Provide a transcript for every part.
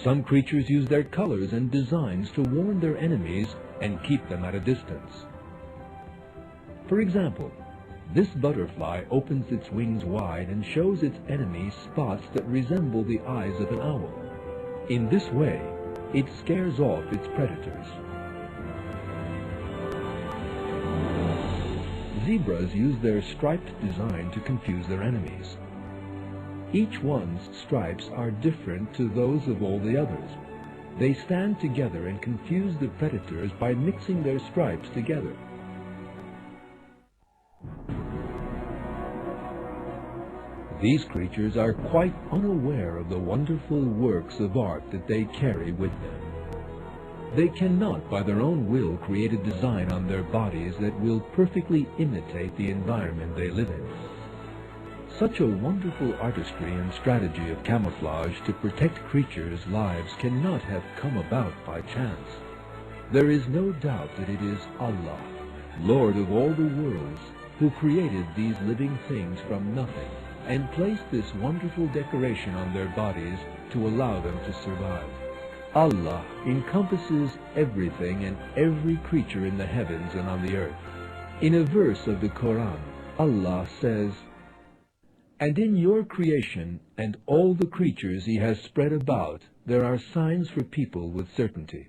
Some creatures use their colors and designs to warn their enemies and keep them at a distance. For example, this butterfly opens its wings wide and shows its enemy spots that resemble the eyes of an owl. In this way, it scares off its predators. Zebras use their striped design to confuse their enemies. Each one's stripes are different to those of all the others. They stand together and confuse the predators by mixing their stripes together. These creatures are quite unaware of the wonderful works of art that they carry with them. They cannot by their own will create a design on their bodies that will perfectly imitate the environment they live in. Such a wonderful artistry and strategy of camouflage to protect creatures' lives cannot have come about by chance. There is no doubt that it is Allah, Lord of all the worlds, who created these living things from nothing and placed this wonderful decoration on their bodies to allow them to survive. Allah encompasses everything and every creature in the heavens and on the earth. In a verse of the Quran, Allah says, "And in your creation and all the creatures He has spread about, there are signs for people with certainty."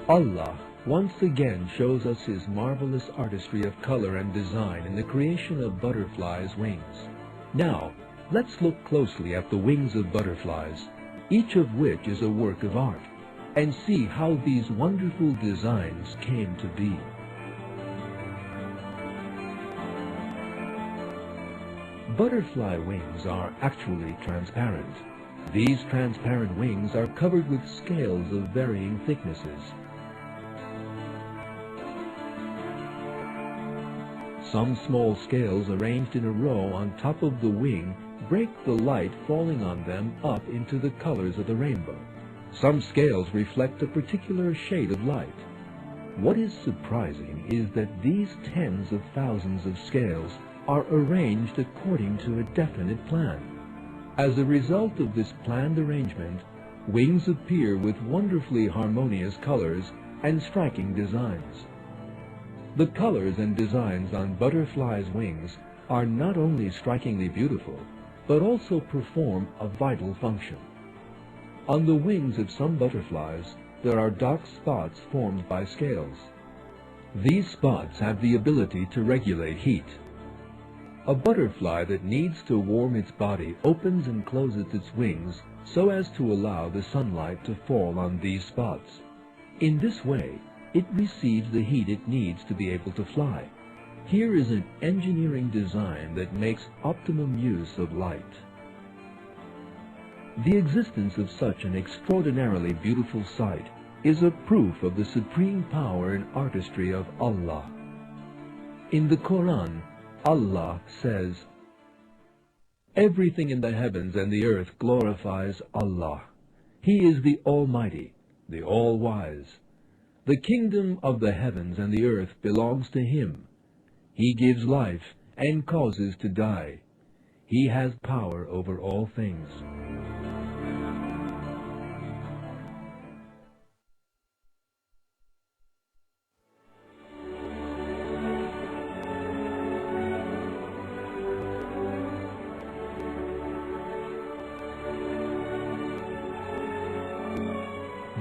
Allah once again shows us His marvelous artistry of color and design in the creation of butterflies' wings. Now, let's look closely at the wings of butterflies, each of which is a work of art, and see how these wonderful designs came to be. Butterfly wings are actually transparent. These transparent wings are covered with scales of varying thicknesses. Some small scales arranged in a row on top of the wing break the light falling on them up into the colors of the rainbow. Some scales reflect a particular shade of light. What is surprising is that these tens of thousands of scales are arranged according to a definite plan. As a result of this planned arrangement, wings appear with wonderfully harmonious colors and striking designs. The colors and designs on butterflies' wings are not only strikingly beautiful, but also perform a vital function. On the wings of some butterflies, there are dark spots formed by scales. These spots have the ability to regulate heat. A butterfly that needs to warm its body opens and closes its wings so as to allow the sunlight to fall on these spots. In this way, it receives the heat it needs to be able to fly. Here is an engineering design that makes optimum use of light. The existence of such an extraordinarily beautiful sight is a proof of the supreme power and artistry of Allah. In the Quran, Allah says, "Everything in the heavens and the earth glorifies Allah. He is the Almighty, the All-Wise. The kingdom of the heavens and the earth belongs to Him. He gives life and causes to die. He has power over all things."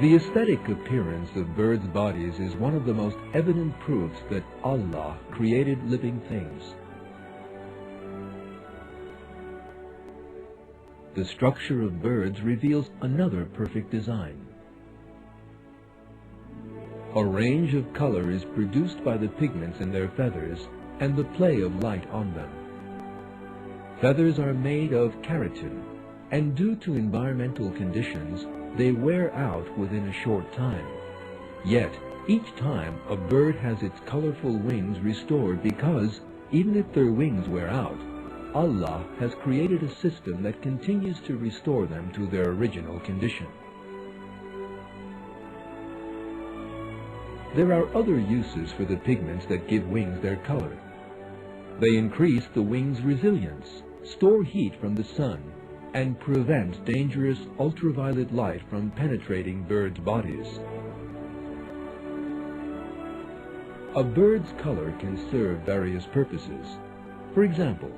The aesthetic appearance of birds' bodies is one of the most evident proofs that Allah created living things. The structure of birds reveals another perfect design. A range of color is produced by the pigments in their feathers and the play of light on them. Feathers are made of keratin, and due to environmental conditions, they wear out within a short time. Yet, each time a bird has its colorful wings restored because, even if their wings wear out, Allah has created a system that continues to restore them to their original condition. There are other uses for the pigments that give wings their color. They increase the wing's resilience, store heat from the sun, and prevent dangerous ultraviolet light from penetrating birds' bodies. A bird's color can serve various purposes. For example,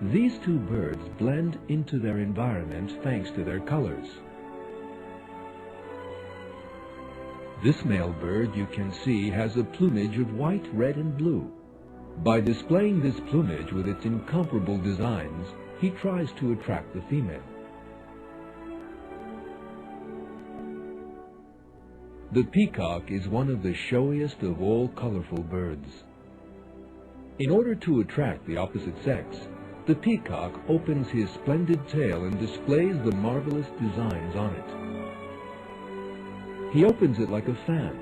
these two birds blend into their environment thanks to their colors. This male bird, you can see, has a plumage of white, red, and blue. By displaying this plumage with its incomparable designs, he tries to attract the female. The peacock is one of the showiest of all colorful birds. In order to attract the opposite sex, the peacock opens his splendid tail and displays the marvelous designs on it. He opens it like a fan,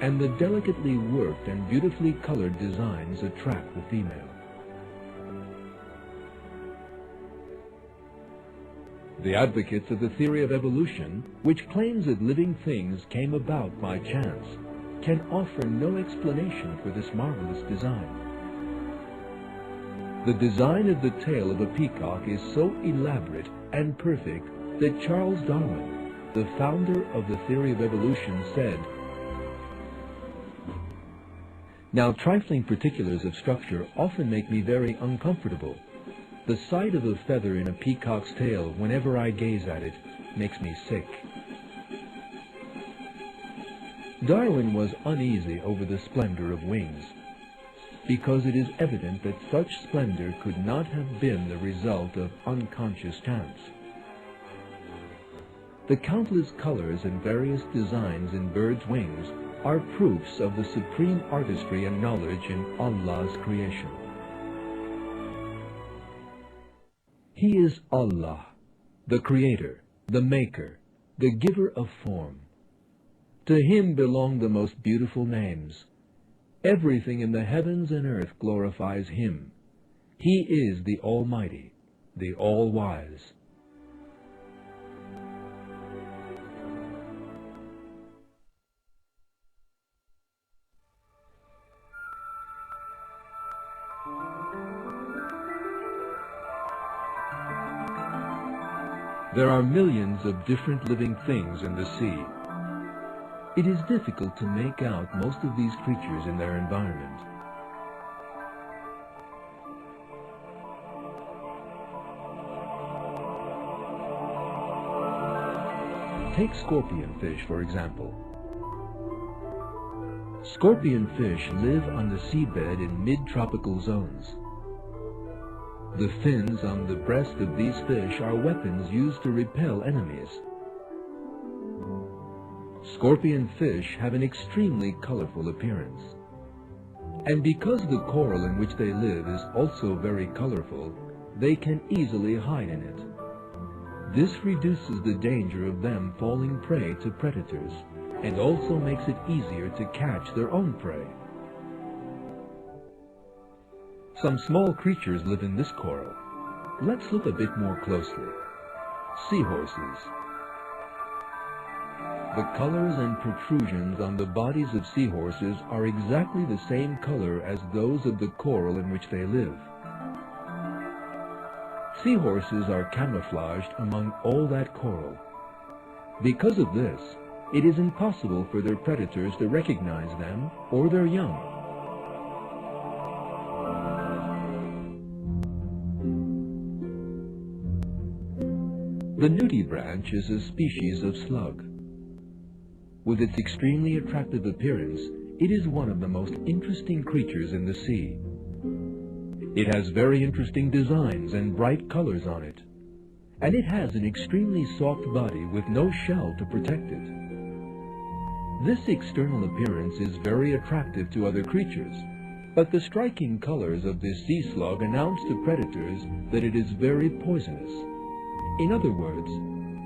and the delicately worked and beautifully colored designs attract the female. The advocates of the theory of evolution, which claims that living things came about by chance, can offer no explanation for this marvelous design. The design of the tail of a peacock is so elaborate and perfect that Charles Darwin, the founder of the theory of evolution, said, "Now, trifling particulars of structure often make me very uncomfortable. The sight of a feather in a peacock's tail, whenever I gaze at it, makes me sick." Darwin was uneasy over the splendor of wings, because it is evident that such splendor could not have been the result of unconscious chance. The countless colors and various designs in birds' wings are proofs of the supreme artistry and knowledge in Allah's creation. He is Allah, the Creator, the Maker, the Giver of form. To Him belong the most beautiful names. Everything in the heavens and earth glorifies Him. He is the Almighty, the All-Wise. There are millions of different living things in the sea. It is difficult to make out most of these creatures in their environment. Take scorpion fish, for example. Scorpion fish live on the seabed in mid-tropical zones. The fins on the breast of these fish are weapons used to repel enemies. Scorpion fish have an extremely colorful appearance. And because the coral in which they live is also very colorful, they can easily hide in it. This reduces the danger of them falling prey to predators, and also makes it easier to catch their own prey. Some small creatures live in this coral. Let's look a bit more closely. Seahorses. The colors and protrusions on the bodies of seahorses are exactly the same color as those of the coral in which they live. Seahorses are camouflaged among all that coral. Because of this, it is impossible for their predators to recognize them or their young. The nudibranch is a species of slug. With its extremely attractive appearance, it is one of the most interesting creatures in the sea. It has very interesting designs and bright colors on it, and it has an extremely soft body with no shell to protect it. This external appearance is very attractive to other creatures, but the striking colors of this sea slug announce to predators that it is very poisonous. In other words,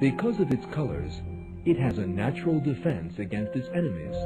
because of its colors, it has a natural defense against its enemies.